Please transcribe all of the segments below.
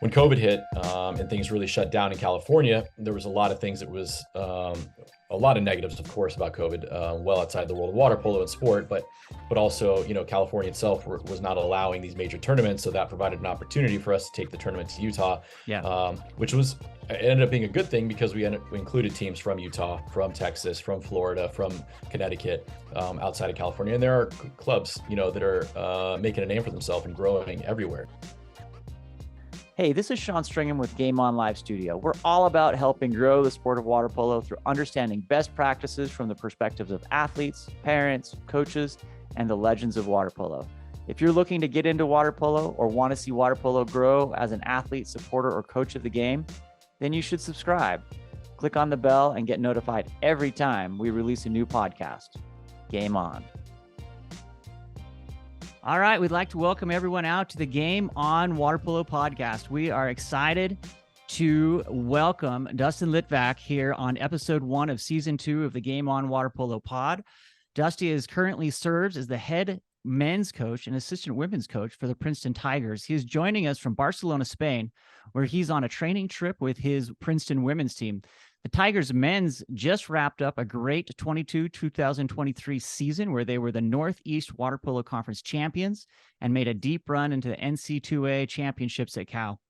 when COVID hit and things really shut down in California, there was a lot of things that was a lot of negatives, of course, about COVID, well outside the world of water polo and sport, but also, California itself was not allowing these major tournaments, so that provided an opportunity for us to take the tournament to Utah, which was it ended up being a good thing because we included teams from Utah, from Texas, from Florida, from Connecticut, outside of California, and there are clubs, that are making a name for themselves and growing everywhere. Hey, this is Sean Stringham with Game On Live Studio. We're all about helping grow the sport of water polo through understanding best practices from the perspectives of athletes, parents, coaches, and the legends of water polo. If you're looking to get into water polo or want to see water polo grow as an athlete, supporter, or coach of the game, then you should subscribe. Click on the bell and get notified every time we release a new podcast. Game on. All right, we'd like to welcome everyone out to the Game On Water Polo podcast. We are excited to welcome Dustin Litvak here on episode 1 of season 2 of the Game On Water Polo pod. Dusty currently serves as the head men's coach and assistant women's coach for the Princeton Tigers. He is joining us from Barcelona, Spain, where he's on a training trip with his Princeton women's team. The Tigers men's just wrapped up a great 2023 season where they were the Northeast Water Polo Conference champions and made a deep run into the NCAA Championships at Cal.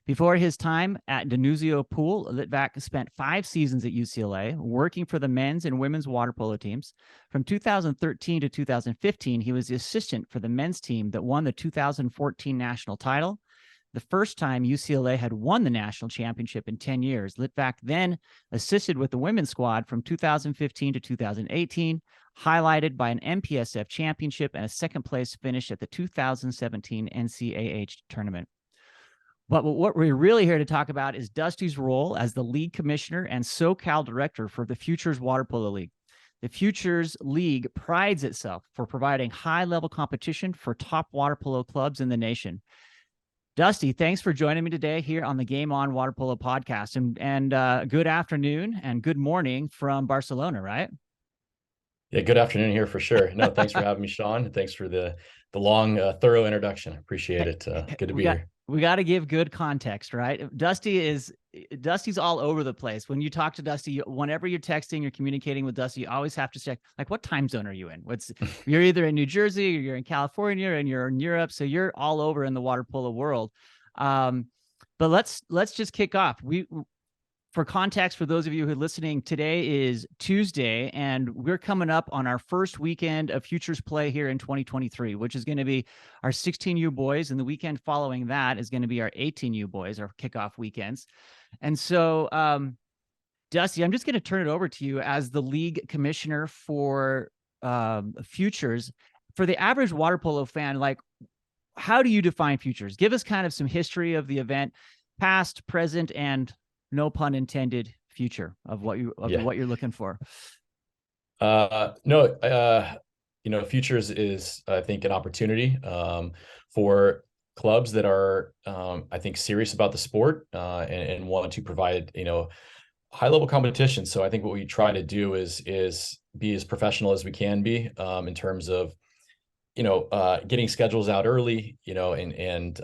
Before his time at DeNunzio Pool, Litvak spent 5 seasons at UCLA working for the men's and women's water polo teams. From 2013 to 2015, he was the assistant for the men's team that won the 2014 national title. The first time UCLA had won the national championship in 10 years. Litvak then assisted with the women's squad from 2015 to 2018, highlighted by an MPSF championship and a second-place finish at the 2017 NCAA Tournament. But what we're really here to talk about is Dusty's role as the league commissioner and SoCal director for the Futures Water Polo League. The Futures League prides itself for providing high-level competition for top water polo clubs in the nation. Dusty, thanks for joining me today here on the Game On Water Polo podcast, and good afternoon and good morning from Barcelona, right? Yeah, good afternoon here for sure. No, thanks for having me, Sean. Thanks for the long, thorough introduction. I appreciate it. Good to be here. We got to give good context, right? Dusty's all over the place. When you talk to Dusty, whenever you're texting, you're communicating with Dusty, you always have to check, like, what time zone are you in? You're either in New Jersey or you're in California and you're in Europe. So you're all over in the water polo world. But let's just kick off. For context, for those of you who are listening, today is Tuesday, and we're coming up on our first weekend of Futures play here in 2023, which is going to be our 16U boys, and the weekend following that is going to be our 18U boys, our kickoff weekends. And so, Dusty, I'm just going to turn it over to you as the league commissioner for Futures. For the average water polo fan, like, how do you define Futures? Give us kind of some history of the event, past, present, and no pun intended, future of what you're looking for. Futures is, I think, an opportunity for clubs that are, I think, serious about the sport and want to provide, high level competition. So I think what we try to do is be as professional as we can be in terms of, getting schedules out early, and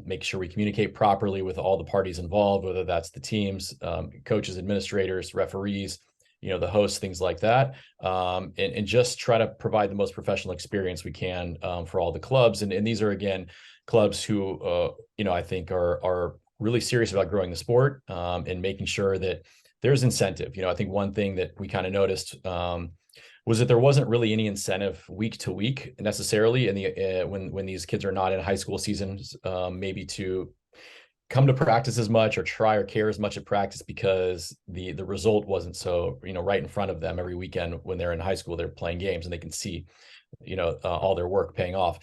make sure we communicate properly with all the parties involved, whether that's the teams, coaches, administrators, referees, the hosts, things like that, and just try to provide the most professional experience we can for all the clubs. And these are, again, clubs who, I think are really serious about growing the sport and making sure that there's incentive. I think one thing that we kind of noticed was that there wasn't really any incentive week to week necessarily in the when these kids are not in high school seasons, maybe to come to practice as much or try or care as much at practice, because the result wasn't so right in front of them every weekend. When they're in high school, they're playing games and they can see all their work paying off.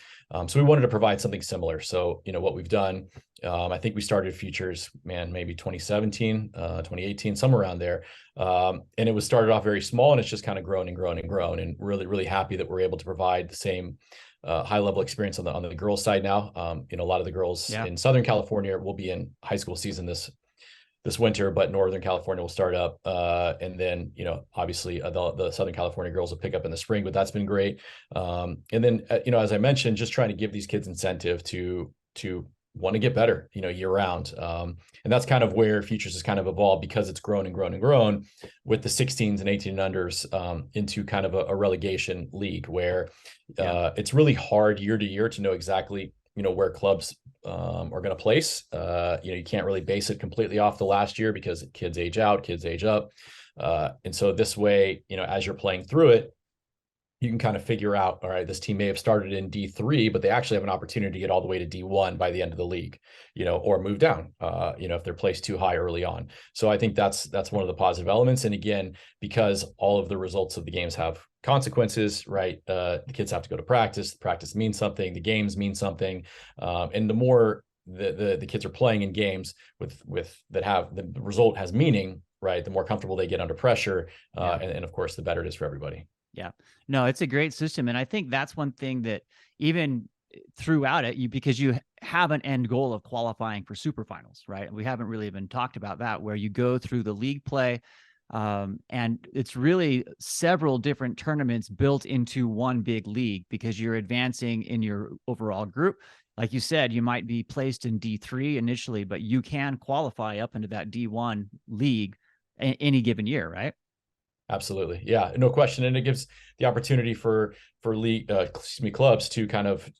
So we wanted to provide something similar. So what we've done, I think we started Futures, maybe 2017, 2018, somewhere around there. And it was started off very small, and it's just kind of grown and grown and grown, and really, really happy that we're able to provide the same high level experience on the girls side now. A lot of the girls in Southern California will be in high school season this winter, but Northern California will start up. And then, obviously the Southern California girls will pick up in the spring, but that's been great. And then, as I mentioned, just trying to give these kids incentive to want to get better, year round. And that's kind of where Futures has kind of evolved, because it's grown and grown and grown with the 16s and 18 and unders into kind of a relegation league where it's really hard year to year to know exactly, where clubs are going to place. You can't really base it completely off the last year because kids age out, kids age up. And so this way, as you're playing through it, you can kind of figure out, all right, this team may have started in D3, but they actually have an opportunity to get all the way to D1 by the end of the league, or move down, if they're placed too high early on. So I think that's one of the positive elements. And again, because all of the results of the games have consequences, right? The kids have to go to practice. The practice means something. The games mean something. And the more the kids are playing in games with that have the result has meaning, right? The more comfortable they get under pressure. And of course, the better it is for everybody. Yeah, no, it's a great system. And I think that's one thing that even throughout it, because you have an end goal of qualifying for super finals, right? We haven't really even talked about that, where you go through the league play, and it's really several different tournaments built into one big league, because you're advancing in your overall group. Like you said, you might be placed in D3 initially, but you can qualify up into that D1 league any given year, right? Absolutely. Yeah, no question. And it gives the opportunity for league, clubs to kind of,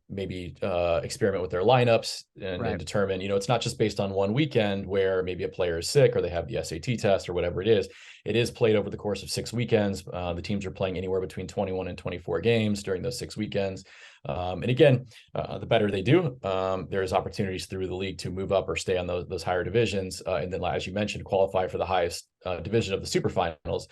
maybe experiment with their lineups and determine, it's not just based on one weekend where maybe a player is sick or they have the SAT test or whatever it is. It is played over the course of 6 weekends. The teams are playing anywhere between 21 and 24 games during those 6 weekends. And again, the better they do, there's opportunities through the league to move up or stay on those higher divisions. And then, as you mentioned, qualify for the highest division of the super finals.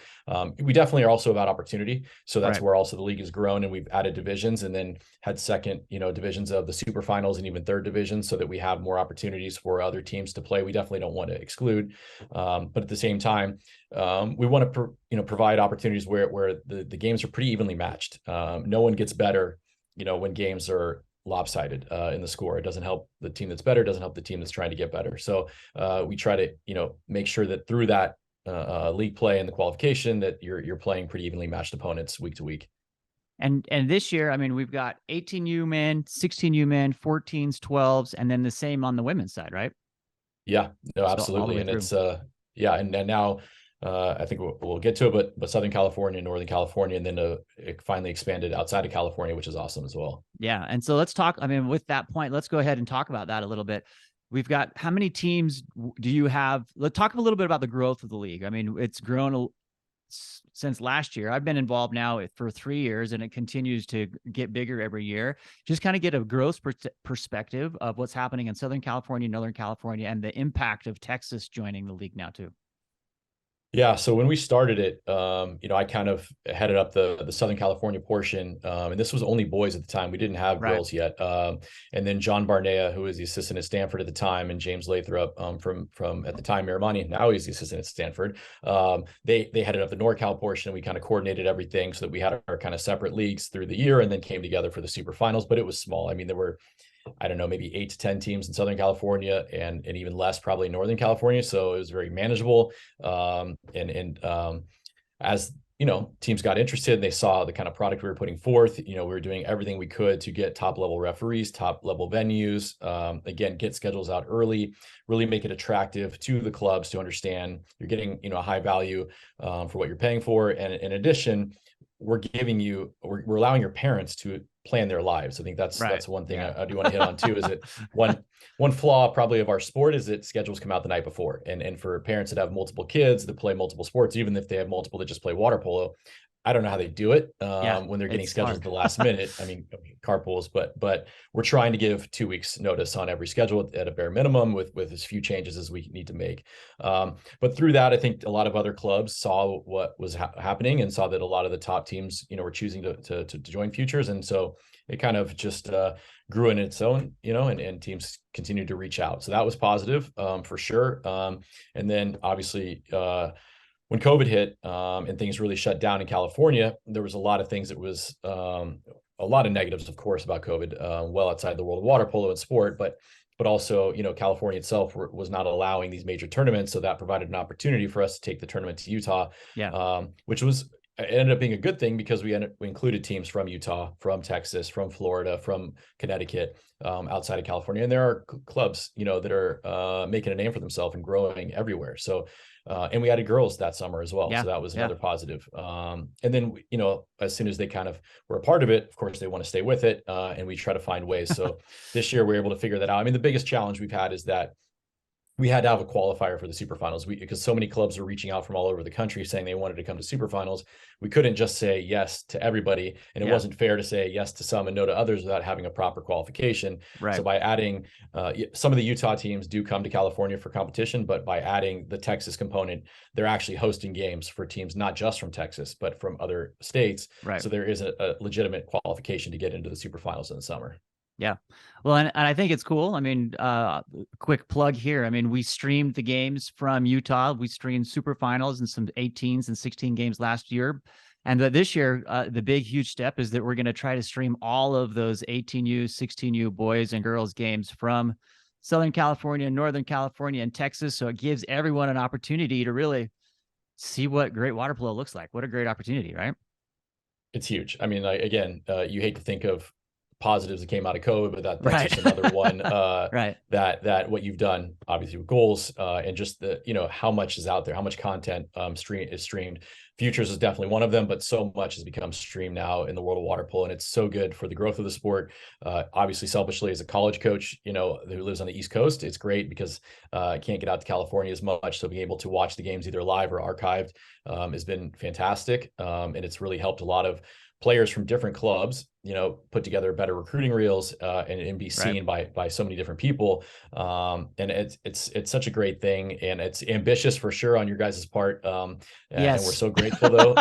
We definitely are also about opportunity. So that's where also the league has grown, and we've added divisions and then had second, divisions of the super finals and even third divisions, so that we have more opportunities for other teams to play. We definitely don't want to exclude, but at the same time, we want to provide opportunities where the games are pretty evenly matched. No one gets better when games are lopsided in the score. It doesn't help the team that's better, doesn't help the team that's trying to get better. So we try to make sure that through that league play and the qualification that you're playing pretty evenly matched opponents week to week. And this year, I mean, we've got 18U men, 16U men, 14s, 12s, and then the same on the women's side, right? Yeah, no, absolutely. And it's and now I think we'll get to it, but Southern California, Northern California, and then it finally expanded outside of California, which is awesome as well. Yeah. And so let's talk, I mean, with that point, let's go ahead and talk about that a little bit. We've got, how many teams do you have? Let's talk a little bit about the growth of the league. I mean, it's grown since last year. I've been involved now for 3 years, and it continues to get bigger every year. Just kind of get a growth perspective of what's happening in Southern California, Northern California, and the impact of Texas joining the league now too. Yeah. So when we started it, I kind of headed up the Southern California portion. And this was only boys at the time. We didn't have girls yet. And then John Barnea, who was the assistant at Stanford at the time, and James Lathrop from at the time Miramani, now he's the assistant at Stanford. They headed up the NorCal portion. We kind of coordinated everything so that we had our kind of separate leagues through the year, and then came together for the super finals. But it was small. I mean, there were, I don't know, maybe 8 to 10 teams in Southern California, and even less probably in Northern California. So it was very manageable. As teams got interested and they saw the kind of product we were putting forth, we were doing everything we could to get top level referees, top level venues, again, get schedules out early, really make it attractive to the clubs to understand you're getting, a high value for what you're paying for. And in addition, we're allowing your parents to plan their lives. I think that's one thing I do want to hit on too, is that one flaw probably of our sport is that schedules come out the night before. And for parents that have multiple kids that play multiple sports, even if they have multiple that just play water polo, I don't know how they do it when they're getting scheduled at the last minute. I mean, carpools, but we're trying to give 2 weeks notice on every schedule at a bare minimum with as few changes as we need to make. But through that, I think a lot of other clubs saw what was happening and saw that a lot of the top teams, were choosing to join Futures. And so it kind of just grew in its own, and teams continued to reach out. So that was positive for sure. And then obviously, when COVID hit and things really shut down in California, there was a lot of things that was a lot of negatives, of course, about COVID, well outside the world of water polo and sport, but also, California itself was not allowing these major tournaments. So that provided an opportunity for us to take the tournament to Utah, which was, it ended up being a good thing because we included teams from Utah, from Texas, from Florida, from Connecticut, outside of California. And there are clubs, that are making a name for themselves and growing everywhere. So, and we added girls that summer as well. Yeah. So that was another positive. And then, as soon as they kind of were a part of it, of course, they want to stay with it. And we try to find ways. So this year we're able to figure that out. I mean, the biggest challenge we've had is that we had to have a qualifier for the super finals because so many clubs are reaching out from all over the country saying they wanted to come to super finals. We couldn't just say yes to everybody, and it wasn't fair to say yes to some and no to others without having a proper qualification. Right. So by adding, some of the Utah teams do come to California for competition, but by adding the Texas component, they're actually hosting games for teams not just from Texas, but from other states. Right. So there is a legitimate qualification to get into the super finals in the summer. Yeah. Well, and I think it's cool. I mean, quick plug here. I mean, we streamed the games from Utah. We streamed super finals and some 18s and 16 games last year. And this year, the big, huge step is that we're going to try to stream all of those 18U, 16U boys and girls games from Southern California, Northern California, and Texas. So it gives everyone an opportunity to really see what great water polo looks like. What a great opportunity, right? It's huge. I mean, again, you hate to think of positives that came out of COVID, but that's just another one. Right. That what you've done, obviously, with goals, and just the how much is out there, how much content is streamed. Futures is definitely one of them, but so much has become streamed now in the world of water polo, and it's so good for the growth of the sport. Obviously, selfishly, as a college coach, who lives on the East Coast, it's great because I can't get out to California as much. So being able to watch the games either live or archived has been fantastic, and it's really helped a lot of players from different clubs, put together better recruiting reels and be seen by so many different people. And it's such a great thing, and it's ambitious for sure on your guys' part. Yes. And we're so grateful though.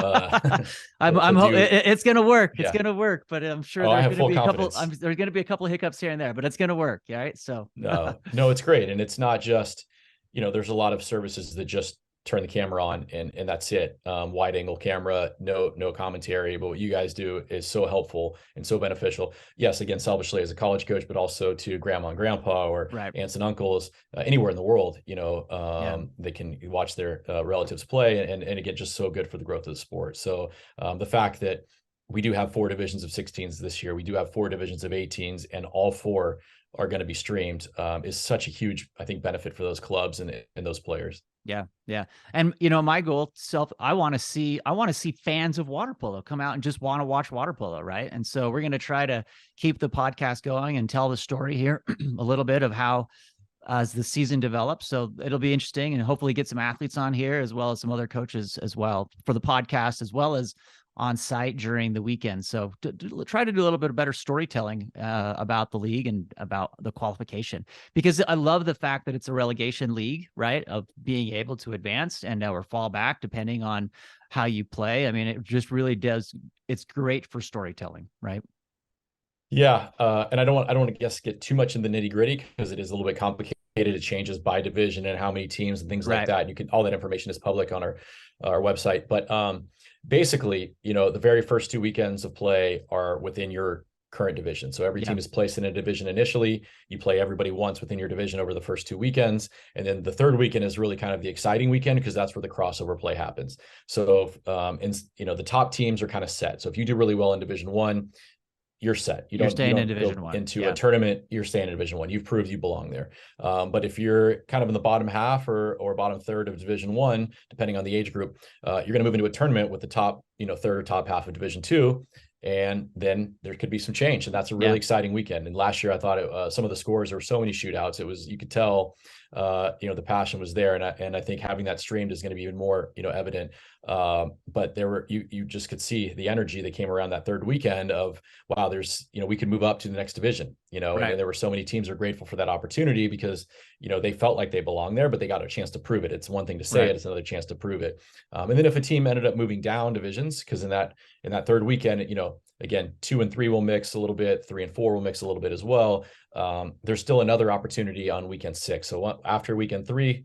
It's going to work. It's going to work, but I'm sure there's going to be a couple hiccups here and there, but it's going to work. Right. So no, it's great. And it's not just, there's a lot of services that just turn the camera on and that's it. Wide angle camera, no commentary, but what you guys do is so helpful and so beneficial. Yes, again, selfishly as a college coach, but also to grandma and grandpa or aunts and uncles anywhere in the world, they can watch their relatives play, and again, just so good for the growth of the sport. So the fact that we do have 4 divisions of 16s this year, we do have 4 divisions of 18s, and all 4 are going to be streamed is such a huge, I think, benefit for those clubs and those players. Yeah. Yeah. And, my goal I want to see fans of water polo come out and just want to watch water polo. Right. And so we're going to try to keep the podcast going and tell the story here a little bit of how, as the season develops. So it'll be interesting, and hopefully get some athletes on here as well as some other coaches as well for the podcast, as well as on site during the weekend. So try to do a little bit of better storytelling about the league and about the qualification, because I love the fact that it's a relegation league, right? Of being able to advance and or fall back depending on how you play. I mean, it just really does. It's great for storytelling, right? Yeah. And I don't want to get too much in the nitty gritty because it is a little bit complicated. It changes by division and how many teams and things like that. And all that information is public on our website. But basically, the very first 2 weekends of play are within your current division. So every team is placed in a division initially. You play everybody once within your division over the first 2 weekends. And then the third weekend is really kind of the exciting weekend because that's where the crossover play happens. So, the top teams are kind of set. So if you do really well in Division 1, you're set. You're staying in Division 1 into a tournament. You're staying in Division 1. You've proved you belong there. But if you're kind of in the bottom half or bottom third of Division 1, depending on the age group, you're going to move into a tournament with the top, third or top half of Division 2. And then there could be some change. And that's a really exciting weekend. And last year, I thought some of the scores, there were so many shootouts. You could tell, the passion was there. And I think having that streamed is going to be even more, evident. But you just could see the energy that came around that third weekend of, wow, we could move up to the next division, and there were so many teams are grateful for that opportunity because, they felt like they belonged there, but they got a chance to prove it. It's one thing to say it, it's another chance to prove it. And then if a team ended up moving down divisions, because in that third weekend, again, 2 and 3 will mix a little bit, 3 and 4 will mix a little bit as well. There's still another opportunity on weekend 6. So after weekend 3,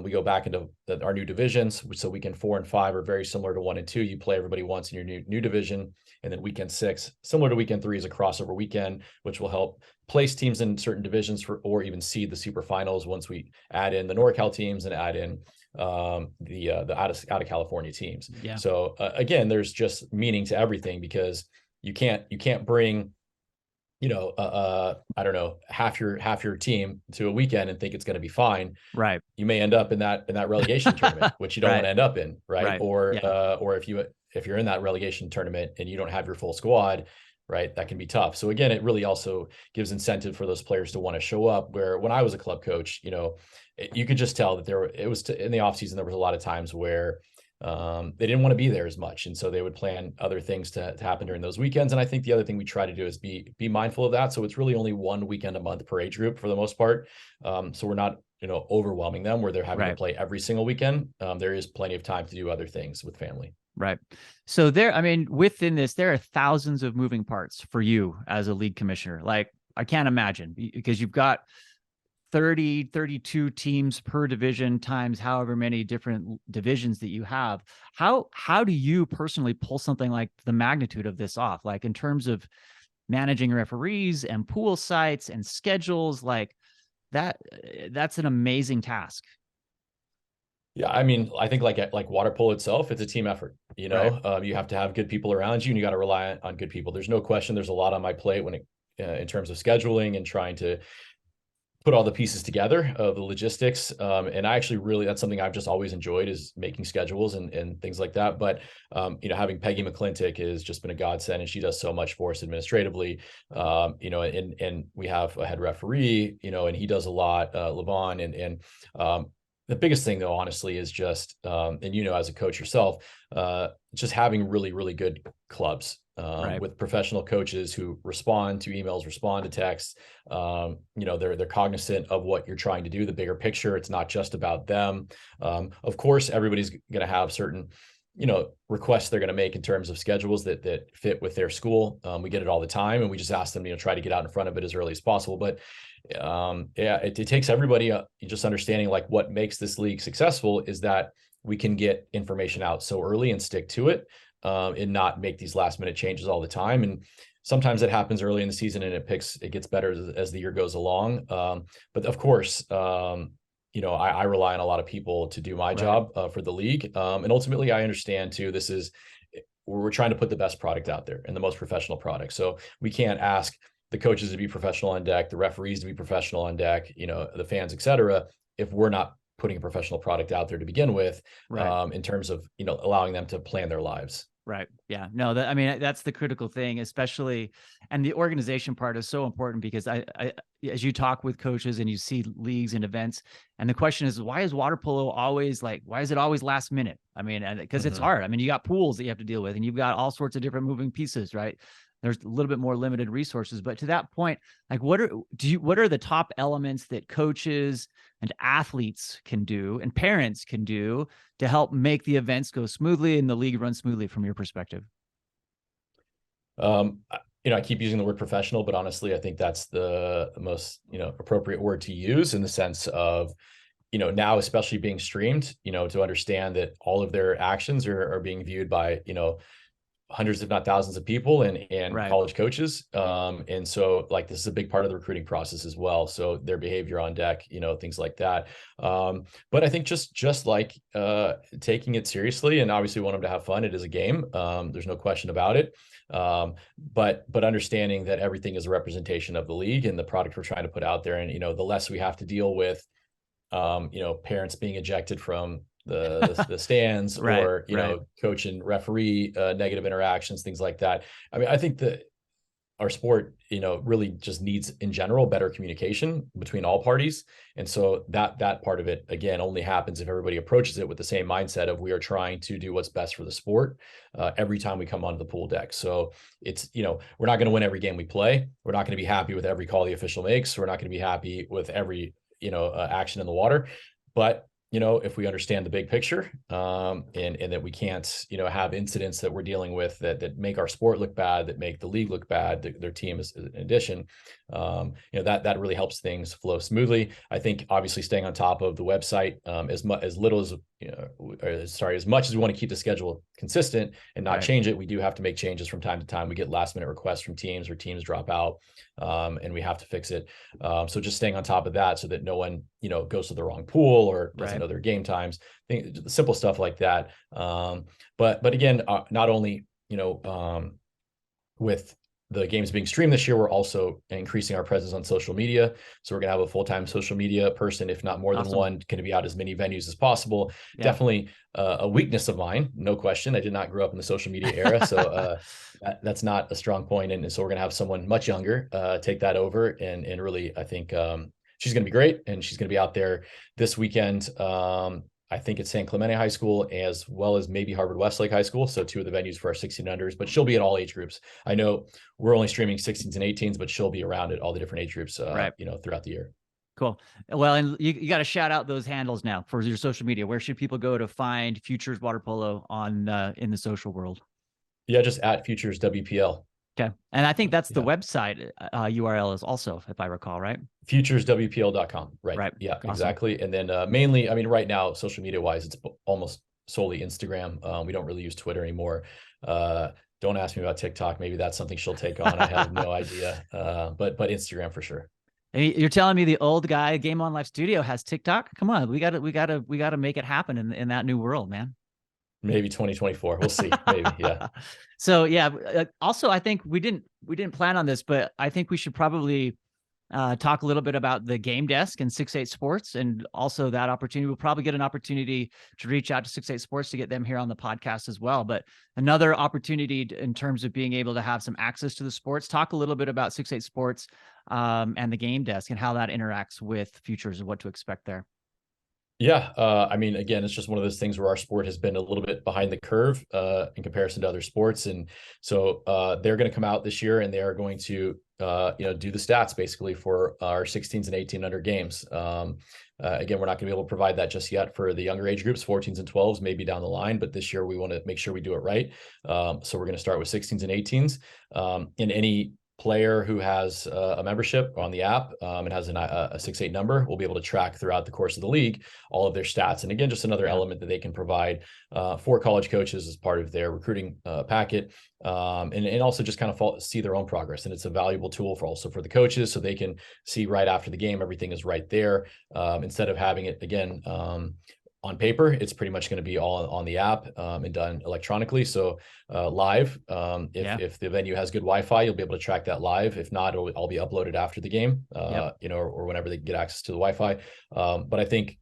we go back into our new divisions. So weekend 4 and 5 are very similar to 1 and 2. You play everybody once in your new division. And then weekend 6, similar to weekend 3, is a crossover weekend, which will help place teams in certain divisions or even seed the super finals once we add in the NorCal teams and add in the out of California teams. Yeah. So again, there's just meaning to everything, because you can't bring, I don't know, half your team to a weekend and think it's going to be fine. Right. You may end up in that relegation tournament, which you don't Right. want to end up in, right? Right. Or Yeah. or if you're in that relegation tournament and you don't have your full squad, right, that can be tough. So again, it really also gives incentive for those players to want to show up. Where when I was a club coach, you could just tell that in the off season, there was a lot of times where they didn't want to be there as much, and so they would plan other things to happen during those weekends. And I think the other thing we try to do is be mindful of that. So it's really only one weekend a month per age group for the most part. So we're not overwhelming them where they're having to play every single weekend. There is plenty of time to do other things with family. Right. So within this, there are thousands of moving parts for you as a league commissioner. Like, I can't imagine, because you've got 30, 32 teams per division times however many different divisions that you have. How do you personally pull something like the magnitude of this off? Like, in terms of managing referees and pool sites and schedules, like that's an amazing task. Yeah, I mean, I think like water polo itself, it's a team effort. You have to have good people around you, and you got to rely on good people. There's no question. There's a lot on my plate in terms of scheduling and trying to put all the pieces together of the logistics. And I actually that's something I've just always enjoyed, is making schedules and things like that. But, having Peggy McClintock has just been a godsend, and she does so much for us administratively. And we have a head referee, and he does a lot, Levon. The biggest thing, though, honestly, is just, and as a coach yourself, just having really, really good clubs with professional coaches who respond to emails, respond to texts. They're cognizant of what you're trying to do, the bigger picture. It's not just about them. Of course, everybody's going to have certain requests they're going to make in terms of schedules that fit with their school. We get it all the time, and we just ask them to try to get out in front of it as early as possible. But it takes everybody just understanding, like, what makes this league successful is that we can get information out so early and stick to it, and not make these last minute changes all the time. And sometimes it happens early in the season, and it gets better as the year goes along. But of course, I rely on a lot of people to do my job for the league. And ultimately, I understand too, we're trying to put the best product out there and the most professional product. So we can't ask the coaches to be professional on deck, the referees to be professional on deck, the fans, et cetera, if we're not putting a professional product out there to begin with, in terms of, allowing them to plan their lives. Right. Yeah. No, that's the critical thing, especially, and the organization part is so important, because I as you talk with coaches and you see leagues and events, and the question is, why is water polo always why is it always last minute? I mean, because it's hard. I mean, you got pools that you have to deal with, and you've got all sorts of different moving pieces, right? There's a little bit more limited resources, but to that point, like, what are the top elements that coaches and athletes can do and parents can do to help make the events go smoothly and the league run smoothly from your perspective? I keep using the word professional, but honestly, I think that's the most, appropriate word to use, in the sense of, now, especially being streamed, to understand that all of their actions are being viewed by, hundreds, if not thousands of people and college coaches. And so, like, this is a big part of the recruiting process as well. So their behavior on deck, things like that. But I think just like taking it seriously, and obviously want them to have fun. It is a game. There's no question about it. But understanding that everything is a representation of the league and the product we're trying to put out there. And, the less we have to deal with, parents being ejected from the stands, or coach and referee negative interactions, things like that. I mean, I think that our sport, really just needs, in general, better communication between all parties. And so that part of it, again, only happens if everybody approaches it with the same mindset of, we are trying to do what's best for the sport every time we come onto the pool deck. So it's, we're not going to win every game we play. We're not going to be happy with every call the official makes. We're not going to be happy with every, action in the water. But if we understand the big picture, and that we can't, have incidents that we're dealing with that make our sport look bad, that make the league look bad, their team is in addition, that really helps things flow smoothly. I think obviously staying on top of the website, as much as we want to keep the schedule consistent and not change it, we do have to make changes from time to time. We get last minute requests from teams, or teams drop out, and we have to fix it. So just staying on top of that, so that no one, goes to the wrong pool or doesn't to know their game times, simple stuff like that. But again, not only, with the games being streamed this year, we're also increasing our presence on social media. So we're going to have a full-time social media person, if not more than one, going to be out as many venues as possible. Definitely a weakness of mine, no question. I did not grow up in the social media era, so that's not a strong point. And so we're going to have someone much younger take that over, and really, I think she's going to be great, and she's going to be out there this weekend. I think it's San Clemente High School, as well as maybe Harvard Westlake High School. So 2 of the venues for our 16 unders, but she'll be at all age groups. I know we're only streaming 16s and 18s, but she'll be around at all the different age groups, throughout the year. Cool. Well, and you got to shout out those handles now for your social media. Where should people go to find Futures Water Polo on in the social world? Yeah, just at Futures WPL. Okay. And I think that's the website URL is also, if I recall, right? FuturesWPL.com. Right. Yeah, awesome. Exactly. And then mainly, I mean, right now, social media wise, it's almost solely Instagram. We don't really use Twitter anymore. Don't ask me about TikTok. Maybe that's something she'll take on. I have no idea. But Instagram for sure. You're telling me the old guy Game On Live Studio has TikTok? Come on, we got to make it happen in that new world, man. Maybe 2024. We'll see. Maybe. Yeah. So yeah. Also, I think we didn't plan on this, but I think we should probably talk a little bit about the game desk and 6-8 Sports, and also that opportunity. We'll probably get an opportunity to reach out to 6-8 Sports to get them here on the podcast as well. But another opportunity in terms of being able to have some access to the sports. Talk a little bit about 6-8 Sports and the game desk and how that interacts with Futures and what to expect there. Yeah. I mean, again, it's just one of those things where our sport has been a little bit behind the curve in comparison to other sports. And so they're going to come out this year, and they are going to, do the stats basically for our 16s and 18 under games. Again, we're not going to be able to provide that just yet for the younger age groups, 14s and 12s, maybe down the line. But this year we want to make sure we do it right. So we're going to start with 16s and 18s. And any player who has a membership on the app and has a 6-8 number will be able to track throughout the course of the league all of their stats. And again, just another element that they can provide for college coaches as part of their recruiting packet, and also just kind of see their own progress. And it's a valuable tool for the coaches, so they can see right after the game everything is right there, instead of having it again on paper. It's pretty much going to be all on the app and done electronically. So live, if the venue has good Wi-Fi, you'll be able to track that live. If not, it'll be uploaded after the game, or whenever they get access to the Wi-Fi. But I think,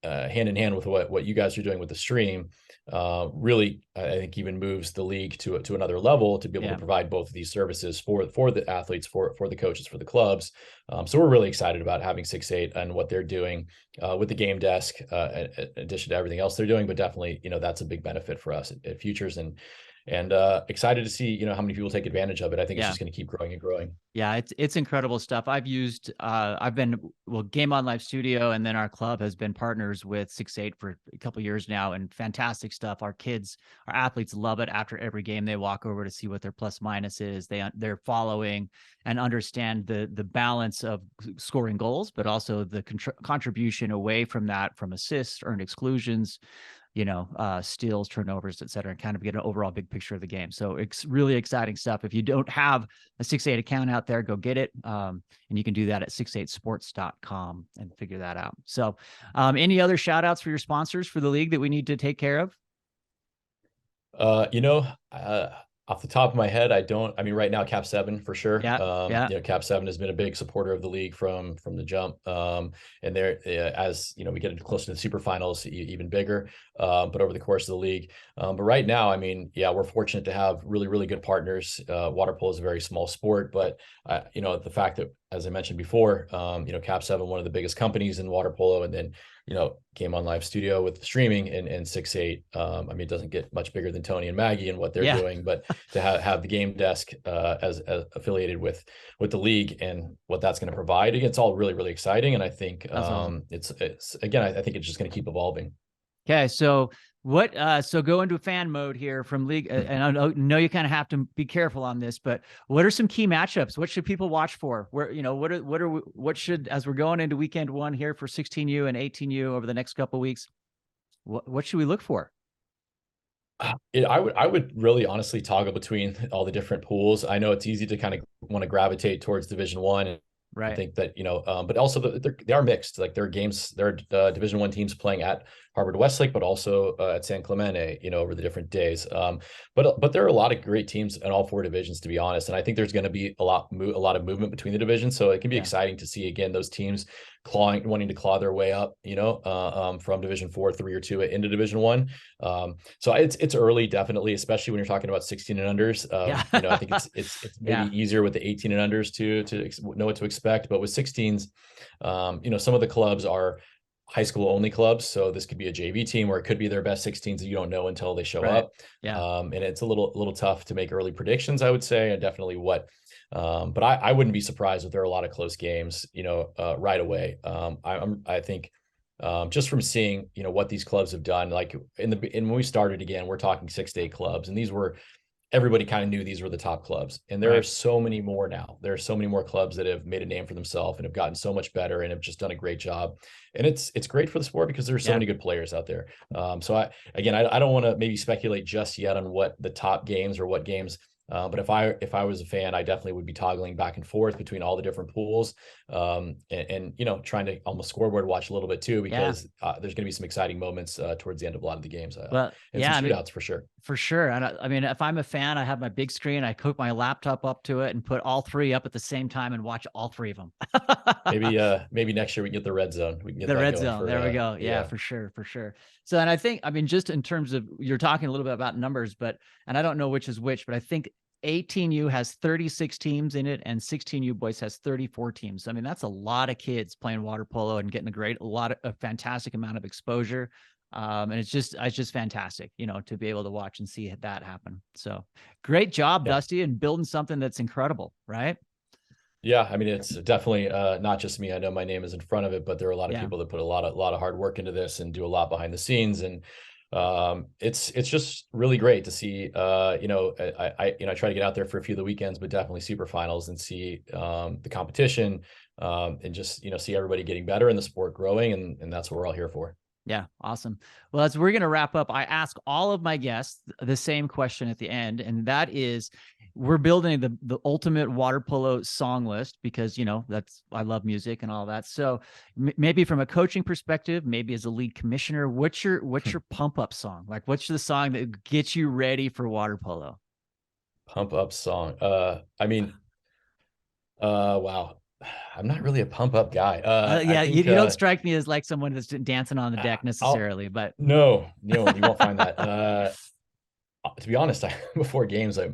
hand in hand with what you guys are doing with the stream, really, I think even moves the league to another level to be able to provide both of these services for the athletes, for the coaches, for the clubs. So we're really excited about having 6-8 and what they're doing with the game desk, in addition to everything else they're doing. But definitely, that's a big benefit for us at Futures, and excited to see, how many people take advantage of it. I think it's just going to keep growing and growing. Yeah, it's incredible stuff. I've been Game On Live Studio, and then our club has been partners with 6-8 for a couple of years now, and fantastic stuff. Our athletes love it. After every game, they walk over to see what their plus minus is. They're following and understand the balance of scoring goals, but also the contribution away from that, from assists, earned exclusions, steals, turnovers, et cetera, and kind of get an overall big picture of the game. So it's really exciting stuff. If you don't have a 6-8 account out there, go get it. And you can do that at 68sports.com and figure that out. So any other shout outs for your sponsors for the league that we need to take care of? Off the top of my head, right now, Cap 7 for sure. Cap 7 has been a big supporter of the league from the jump. And they're, as we get closer to the super finals, even bigger, but over the course of the league. But right now, we're fortunate to have really, really good partners. Water polo is a very small sport, but the fact that, as I mentioned before, Cap 7, one of the biggest companies in water polo, and then Game On Live Studio with streaming, and 6-8. It doesn't get much bigger than Tony and Maggie and what they're doing, but to have the game desk as affiliated with the league and what that's going to provide, it's all really, really exciting. And I think awesome. It's again, I think it's just going to keep evolving. Okay, so so go into fan mode here from league, and I know you kind of have to be careful on this, but what are some key matchups? What should people watch for? Where, what should, as we're going into weekend one here for 16U and 18U over the next couple of weeks, what should we look for? I would really honestly toggle between all the different pools. I know it's easy to kind of want to gravitate towards Division 1 I Right. think that, but also they are mixed. Like there are games, there are Division I teams playing at Harvard Westlake, but also at San Clemente, over the different days. But there are a lot of great teams in all 4 divisions, to be honest. And I think there's going to be a lot of movement between the divisions. So it can be exciting to see, again, those teams wanting to claw their way up, from Division 4, 3, or 2 into Division 1. So it's early, definitely, especially when you're talking about 16 and unders. I think it's maybe easier with the 18 and unders to know what to expect. But with 16s, some of the clubs are high school only clubs. So this could be a JV team, or it could be their best 16s that you don't know until they show up. And it's a little tough to make early predictions, I would say, and definitely but I wouldn't be surprised if there are a lot of close games, right away. I think just from seeing, what these clubs have done, like when we started, again, we're talking 6 to 8 clubs, and everybody kind of knew these were the top clubs. And there are so many more now. There are so many more clubs that have made a name for themselves and have gotten so much better and have just done a great job. And it's great for the sport because there's so many good players out there. So I don't want to maybe speculate just yet on what the top games or what games. But if I was a fan, I definitely would be toggling back and forth between all the different pools, and trying to almost scoreboard watch a little bit too, because there's going to be some exciting moments towards the end of a lot of the games. Some shootouts for sure. For sure. And I mean, if I'm a fan, I have my big screen, I hook my laptop up to it and put all 3 up at the same time and watch all 3 of them. Maybe next year we can get the red zone. We can get the red zone. There we go. Yeah, for sure. So, and I think, I mean, just in terms of, you're talking a little bit about numbers, and I don't know which is which, but I think 18U has 36 teams in it and 16U boys has 34 teams. I mean, that's a lot of kids playing water polo and getting a fantastic amount of exposure. And it's just fantastic, to be able to watch and see that happen. So great job, Dusty, and building something that's incredible, right? Yeah, I mean, it's definitely not just me. I know my name is in front of it, but there are a lot of people that put a lot of hard work into this and do a lot behind the scenes. And it's just really great to see. I try to get out there for a few of the weekends, but definitely super finals and see the competition, and just see everybody getting better and the sport growing, and that's what we're all here for. Yeah. Awesome. Well, as we're going to wrap up, I ask all of my guests the same question at the end. And that is, we're building the ultimate water polo song list because, I love music and all that. So maybe from a coaching perspective, maybe as a league commissioner, what's your pump up song? Like, what's the song that gets you ready for water polo? Pump up song. Wow. I'm not really a pump up guy. You don't strike me as like someone that's dancing on the deck necessarily, but no, you won't find that. To be honest, before games, I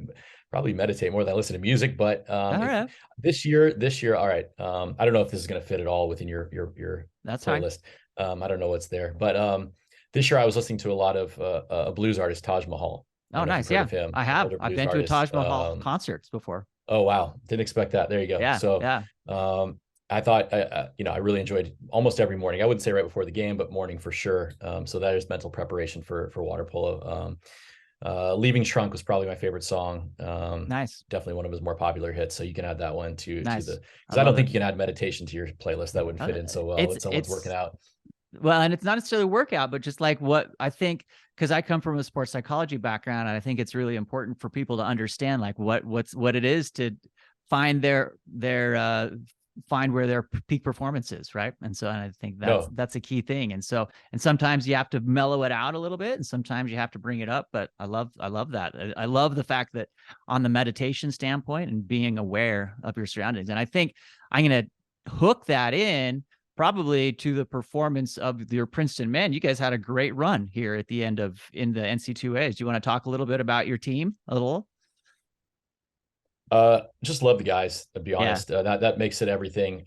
probably meditate more than I listen to music. But this year, all right. I don't know if this is going to fit at all within your that's playlist. I don't know what's there, but this year I was listening to a lot of a blues artist, Taj Mahal. Oh, nice. Yeah, I have. I've been to a Taj Mahal concerts before. Oh, wow. Didn't expect that. There you go. Yeah, so, I thought, I really enjoyed almost every morning. I wouldn't say right before the game, but morning for sure. So that is mental preparation for water polo. Leaving Trunk was probably my favorite song. Nice. Definitely one of his more popular hits. So you can add that one to nice. because I don't think you can add meditation to your playlist. That wouldn't fit in so well when someone's working out. Well, and it's not necessarily workout, but just like what I think, because I come from a sports psychology background, and I think it's really important for people to understand like what it is to find find where their peak performance is, right? And so, and I think that's a key thing. And so, and sometimes you have to mellow it out a little bit, and sometimes you have to bring it up. But I love that. I love the fact that on the meditation standpoint and being aware of your surroundings. And I think I'm going to hook that in probably to the performance of your Princeton men. You guys had a great run here at the end in the NC2As. Do you want to talk a little bit about your team a little? Just love the guys, to be honest. That makes it everything.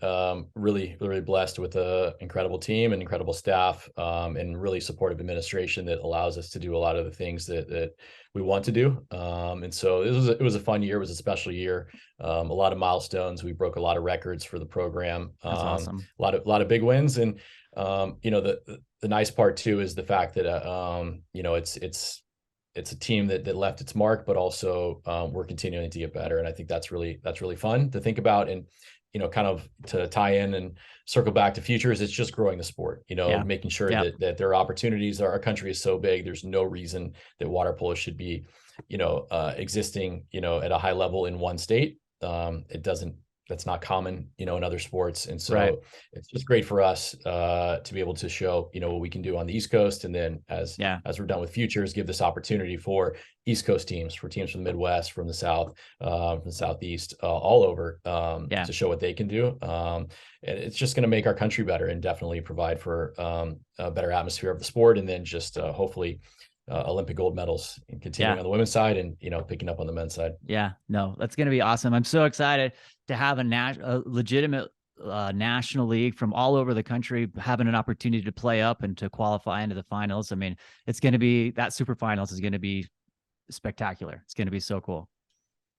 Really, really blessed with an incredible team and incredible staff, and really supportive administration that allows us to do a lot of the things that we want to do. And so it was a fun year. It was a special year. A lot of milestones. We broke a lot of records for the program. That's awesome. A lot of big wins. And the nice part too is the fact that it's a team that left its mark, but also we're continuing to get better. And I think that's really fun to think about. And, kind of to tie in and circle back to Futures, it's just growing the sport, making sure that there are opportunities. Our country is so big. There's no reason that water polo should be, existing, at a high level in one state. It doesn't that's not common, in other sports. And so Right. it's just great for us to be able to show, what we can do on the East Coast. And then as we're done with Futures, give this opportunity for East Coast teams, for teams from the Midwest, from the South, from the Southeast, all over, to show what they can do. And it's just going to make our country better and definitely provide for a better atmosphere of the sport. And then just hopefully Olympic gold medals and continuing on the women's side and, picking up on the men's side. Yeah, no, that's going to be awesome. I'm so excited to have a legitimate national league from all over the country having an opportunity to play up and to qualify into the finals. I mean, it's going to be, that super finals is going to be spectacular. It's going to be so cool.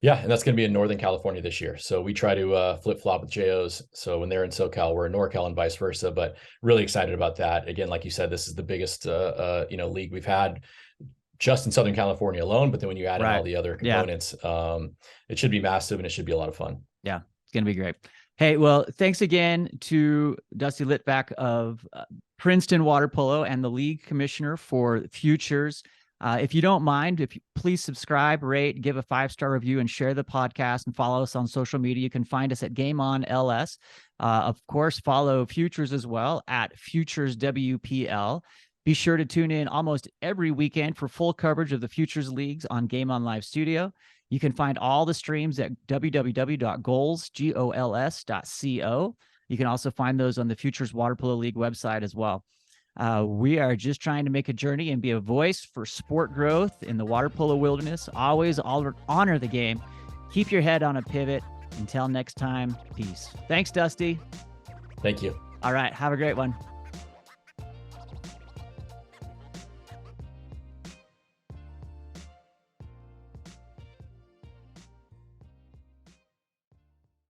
Yeah, and that's going to be in Northern California this year. So we try to flip-flop with JOs. So when they're in SoCal, we're in NorCal and vice versa. But really excited about that. Again, like you said, this is the biggest league we've had just in Southern California alone. But then when you add in all the other components, it should be massive and it should be a lot of fun. Yeah, it's going to be great. Hey, well, thanks again to Dusty Litvak of Princeton Water Polo and the league commissioner for Futures. If you don't mind, if you please subscribe, rate, give a 5-star review, and share the podcast, and follow us on social media. You can find us at Game On LS. Of course, follow Futures as well at Futures WPL. Be sure to tune in almost every weekend for full coverage of the Futures Leagues on Game On Live Studio. You can find all the streams at www.goals.co. You can also find those on the Futures Water Polo League website as well. We are just trying to make a journey and be a voice for sport growth in the water polo wilderness. Always honor the game. Keep your head on a pivot. Until next time, peace. Thanks, Dusty. Thank you. All right. Have a great one.